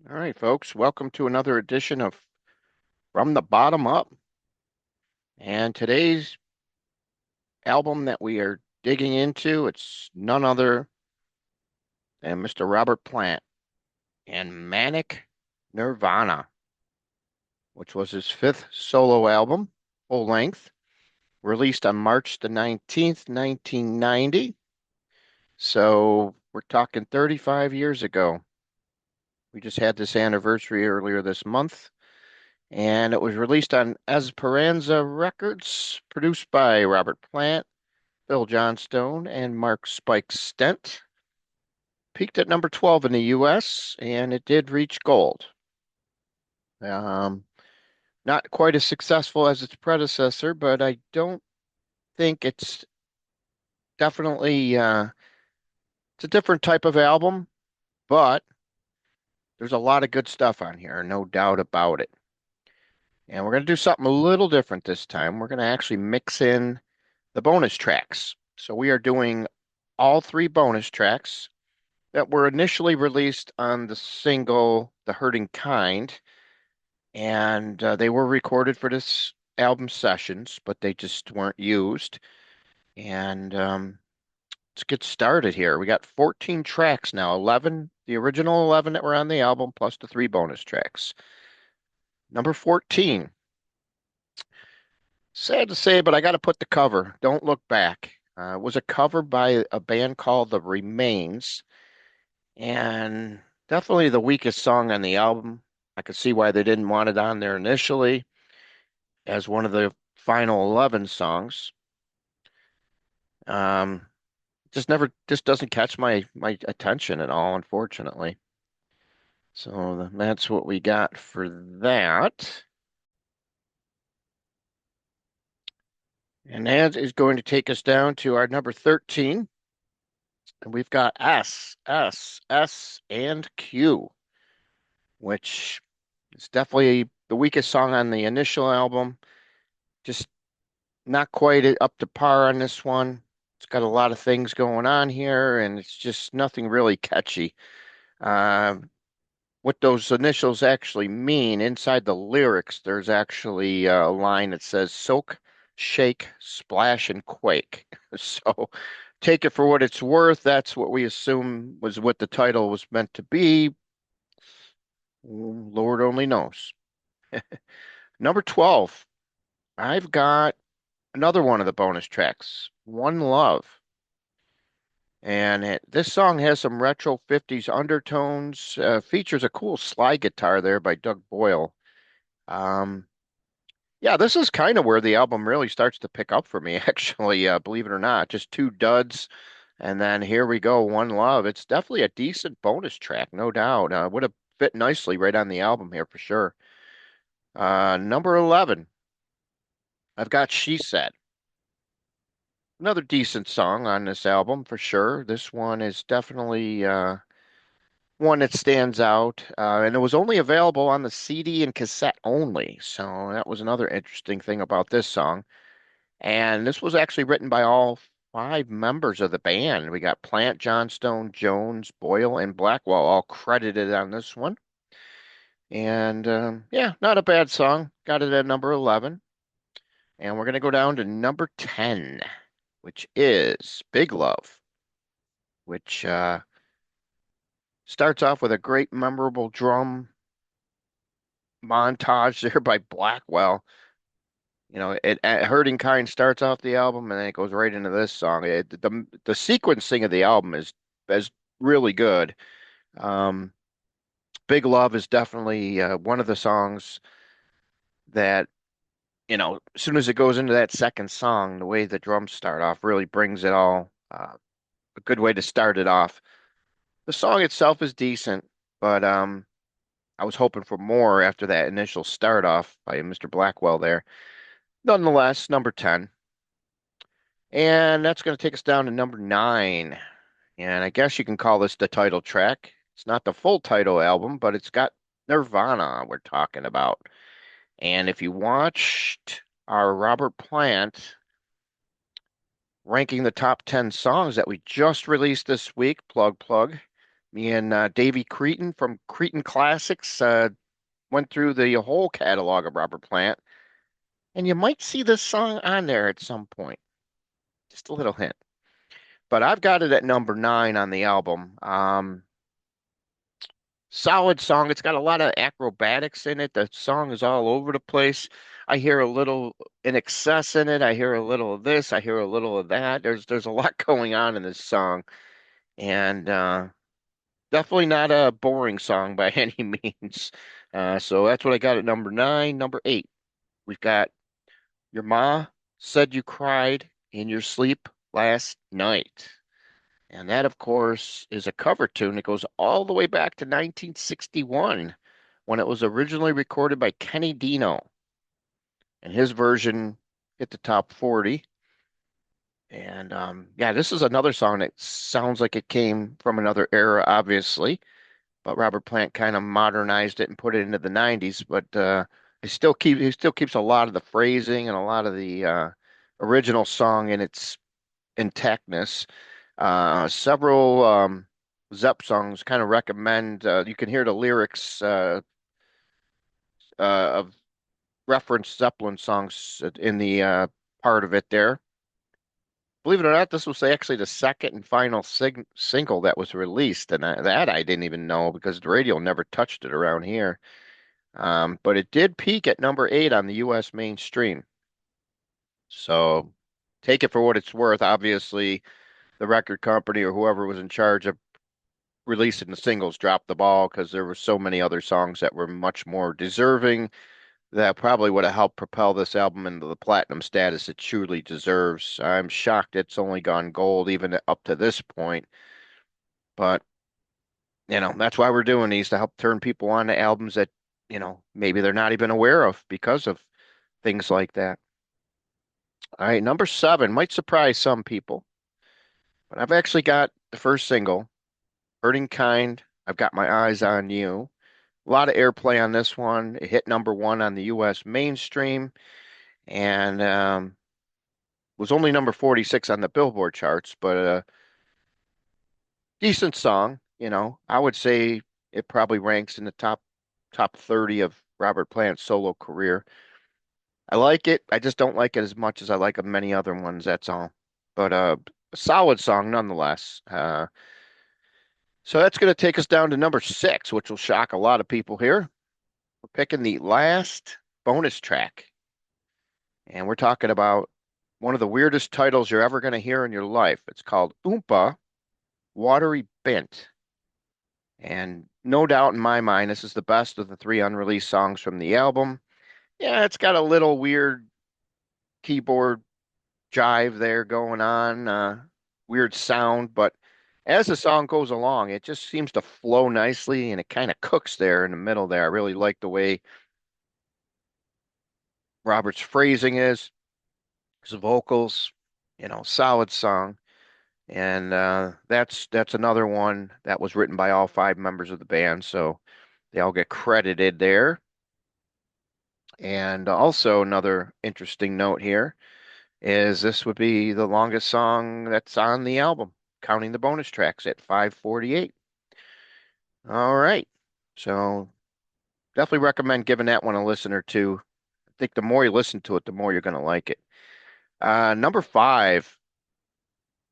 All right, folks, welcome to another edition of From the Bottom Up. And today's album that we are digging into, it's none other than Mr. Robert Plant and Manic Nirvana, which was his fifth solo album, full length, released on March the 19th, 1990. So we're talking 35 years ago. We just had this anniversary earlier this month. And it was released on Esperanza Records, produced by Robert Plant, Phil Johnstone, and Mark Spike Stent. Peaked at number 12 in the US, and it did reach gold. Um, Not quite as successful as its predecessor, but I don't think it's definitely it's a different type of album, but there's a lot of good stuff on here, no doubt about it. And we're going to do something a little different this time. We're going to actually mix in the bonus tracks. So we are doing all three bonus tracks that were initially released on the single The Hurting Kind, and they were recorded for this album sessions, but they just weren't used. And let's get started here. We got 14 tracks now, 11, the original 11 that were on the album, plus the three bonus tracks. Number 14. Sad to say, but I got to put the cover. Don't Look Back. It was a cover by a band called The Remains, and definitely the weakest song on the album. I could see why they didn't want it on there initially as one of the final 11 songs. Um, just doesn't catch my attention at all, unfortunately. So that's what we got for that. And that is going to take us down to our number 13. And we've got S, S, S, and Q, which is definitely the weakest song on the initial album. Just not quite up to par on this one. It's got a lot of things going on here, and it's just nothing really catchy. Uh, what those initials actually mean, inside the lyrics, there's actually a line that says soak, shake, splash, and quake. So take it for what it's worth. That's what we assume was what the title was meant to be. Lord only knows. Number 12, I've got another one of the bonus tracks, One Love. And this song has some retro 50s undertones, features a cool slide guitar there by Doug Boyle. Um, yeah, this is kind of where the album really starts to pick up for me, actually, believe it or not. Just two duds, and then here we go, One Love. It's definitely a decent bonus track, no doubt. Would have fit nicely right on the album here for sure. Number 11, I've got She Said. Another decent song on this album for sure. This one is definitely one that stands out, and it was only available on the CD and cassette only. So that was another interesting thing about this song. And this was actually written by all five members of the band. We got Plant, Johnstone, Jones, Boyle, and Blackwell all credited on this one. And yeah, not a bad song. Got it at number 11. And we're going to go down to number 10, which is Big Love, which starts off with a great, memorable drum montage there by Blackwell. You know, Hurting Kind starts off the album and then it goes right into this song. The sequencing of the album is really good. Um, Big Love is definitely one of the songs that, as soon as it goes into that second song, the way the drums start off really brings it all. A good way to start it off. The song itself is decent, but I was hoping for more after that initial start off by Mr. Blackwell there. Nonetheless, number 10. And that's going to take us down to number 9. And I guess you can call this the title track. It's not the full title album, but it's got Nirvana we're talking about. And if you watched our Robert Plant ranking the top 10 songs that we just released this week, plug, Me and Davey Creighton from Creighton Classics went through the whole catalog of Robert Plant, and you might see this song on there at some point. Just a little hint. But I've got it at number 9 on the album. Solid song. It's got a lot of acrobatics in it. The song is all over the place. I hear a little in excess in it. I hear a little of this. I hear a little of that. There's a lot going on in this song, and definitely not a boring song by any means. So that's what I got at number 9. Number 8, we've got Your Ma Said You Cried in Your Sleep Last Night. And that, of course, is a cover tune that goes all the way back to 1961 when it was originally recorded by Kenny Dino. And his version hit the top 40. And yeah, this is another song that sounds like it came from another era, obviously, but Robert Plant kind of modernized it and put it into the 90s. But he still keeps a lot of the phrasing and a lot of the original song in its intactness. Several Zepp songs kind of recommend you can hear the lyrics of reference Zeppelin songs in the part of it there. Believe it or not, this was actually the second and final single that was released, and that I didn't even know because the radio never touched it around here. But it did peak at number 8 on the U.S. mainstream. So take it for what it's worth. Obviously, the record company or whoever was in charge of releasing the singles dropped the ball because there were so many other songs that were much more deserving that probably would have helped propel this album into the platinum status it truly deserves. I'm shocked it's only gone gold even up to this point, but that's why we're doing these to help turn people on to albums that, maybe they're not even aware of because of things like that. All right, number 7 might surprise some people, but I've actually got the first single, Hurting Kind. I've got my eyes on you. A lot of airplay on this one. It hit number 1 on the U.S. mainstream and was only number 46 on the Billboard charts, but a decent song. I would say it probably ranks in the top 30 of Robert Plant's solo career. I like it. I just don't like it as much as I like many other ones. That's all. But a solid song nonetheless. So that's going to take us down to number 6, which will shock a lot of people here. We're picking the last bonus track. And we're talking about one of the weirdest titles you're ever going to hear in your life. It's called Oompa Watery Bent. And no doubt in my mind, this is the best of the 3 unreleased songs from the album. Yeah, it's got a little weird keyboard jive there going on, weird sound, but as the song goes along, it just seems to flow nicely and it kind of cooks there in the middle there. I really like the way Robert's phrasing is, his vocals, solid song. And that's another one that was written by all 5 members of the band, so they all get credited there. And also another interesting note here is this would be the longest song that's on the album, counting the bonus tracks at 5:48. All right. So definitely recommend giving that one a listen or two. I think the more you listen to it, the more you're going to like it. Number 5,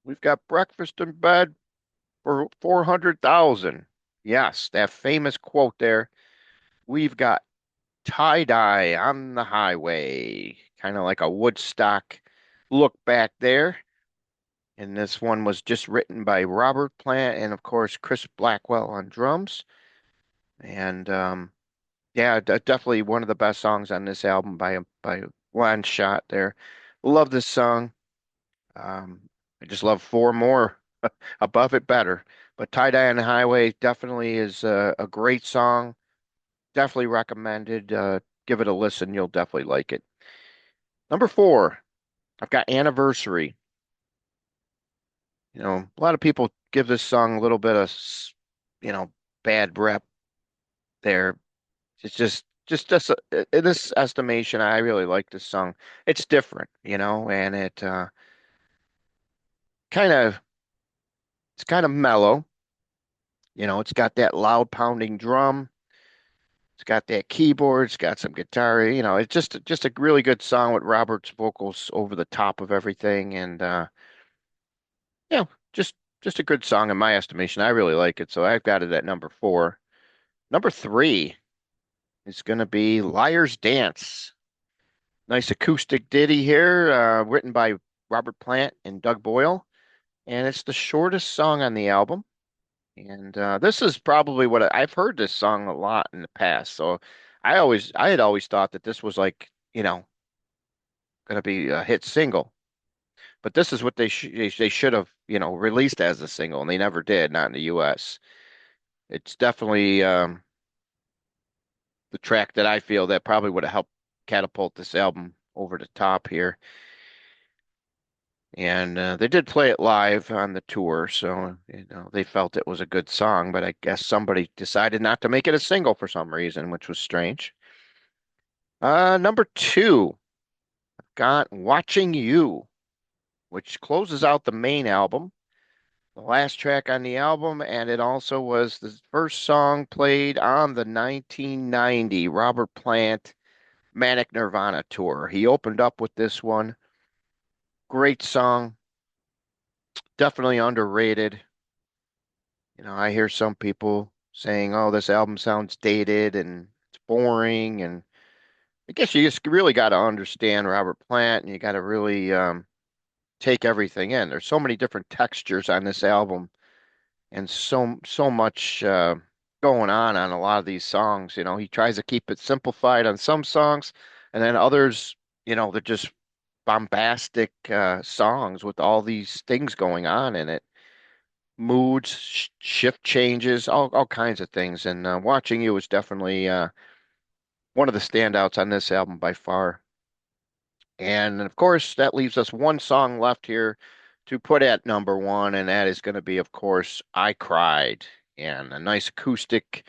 we've got Breakfast in Bed for 400,000. Yes, that famous quote there. We've got tie dye on the highway, kind of like a Woodstock look back there. And this one was just written by Robert Plant and, of course, Chris Blackwell on drums. And yeah, definitely one of the best songs on this album by one shot there. Love this song. I just love 4 more above it better. But Tie Dye on the Highway definitely is a great song. Definitely recommended. Give it a listen. You'll definitely like it. Number 4, I've got Anniversary. A lot of people give this song a little bit of, you know, bad rep there. It's just in this estimation, I really like this song. It's different, and it kind of it's kind of mellow. It's got that loud pounding drum. It's got that keyboard. It's got some guitar. It's just a really good song with Robert's vocals over the top of everything, and yeah, just just a good song in my estimation. I really like it, so I've got it at number four. Number three is going to be Liar's Dance. Nice acoustic ditty here, written by Robert Plant and Doug Boyle, and it's the shortest song on the album. And this is probably I've heard this song a lot in the past, so I had always thought that this was like, going to be a hit single. But this is what they should have, released as a single, and they never did, not in the U.S. It's definitely the track that I feel that probably would have helped catapult this album over the top here. And they did play it live on the tour, so they felt it was a good song. But I guess somebody decided not to make it a single for some reason, which was strange. Number two, got "Watching You," which closes out the main album, the last track on the album, and it also was the first song played on the 1990 Robert Plant Manic Nirvana tour. He opened up with this one. Great song, definitely underrated. I hear some people saying, "Oh, this album sounds dated and it's boring." And I guess you just really got to understand Robert Plant, and you got to really take everything in. There's so many different textures on this album, and so much going on a lot of these songs. He tries to keep it simplified on some songs, and then others, they're just bombastic songs with all these things going on in it. Moods, shift changes, all kinds of things. And Watching You is definitely one of the standouts on this album by far. And of course, that leaves us one song left here to put at number one, and that is going to be, of course, "I Cried." And a nice acoustic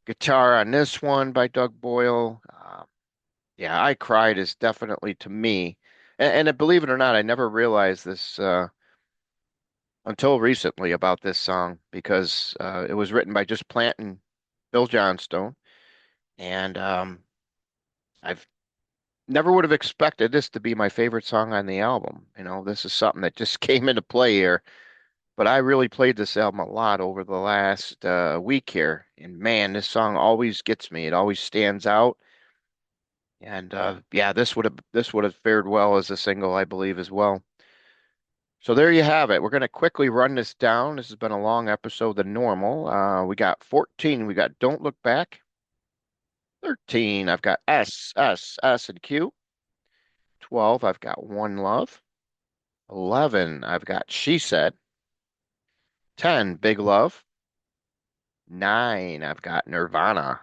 guitar on this one by Doug Boyle. Yeah, "I Cried" is definitely to me, and believe it or not, I never realized this until recently about this song because it was written by just Plant and Bill Johnstone, and I've never would have expected this to be my favorite song on the album. This is something that just came into play here, but I really played this album a lot over the last week here, and man, this song always gets me. It always stands out, and yeah, this would have fared well as a single, I believe, as well. So there you have it. We're going to quickly run this down. This has been a long episode than normal. We got 14. We got "Don't Look Back." 13. I've got S, S, S, and Q. 12. I've got "One Love." 11. I've got "She Said." 10. "Big Love." 9. I've got "Nirvana."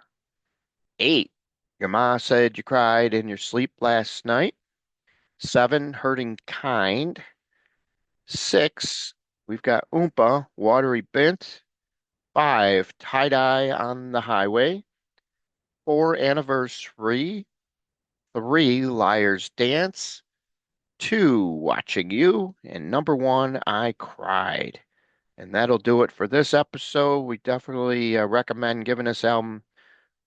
8. "Your Ma Said You Cried in Your Sleep Last Night." 7. "Hurting Kind." 6. We've got Oompa, "Watery Bent." 5. "Tie Dye on the Highway." 4. "Anniversary." 3. "Liar's Dance." 2. "Watching You." And number one, "I Cried." And that'll do it for this episode. We definitely recommend giving this album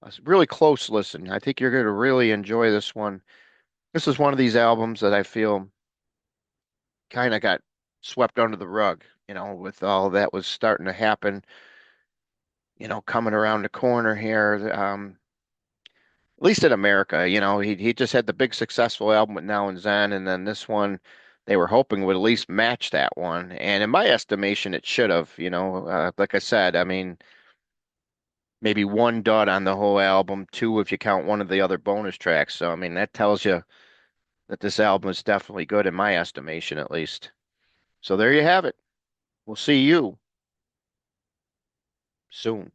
a really close listen. I think you're going to really enjoy this one. This is one of these albums that I feel kind of got swept under the rug, with all that was starting to happen, coming around the corner here. At least in America, he just had the big successful album with Now and Zen, and then this one they were hoping would at least match that one. And in my estimation, it should have. Like I said, I mean, maybe one dud on the whole album, two if you count one of the other bonus tracks. So I mean, that tells you that this album is definitely good in my estimation, at least. So there you have it. We'll see you soon.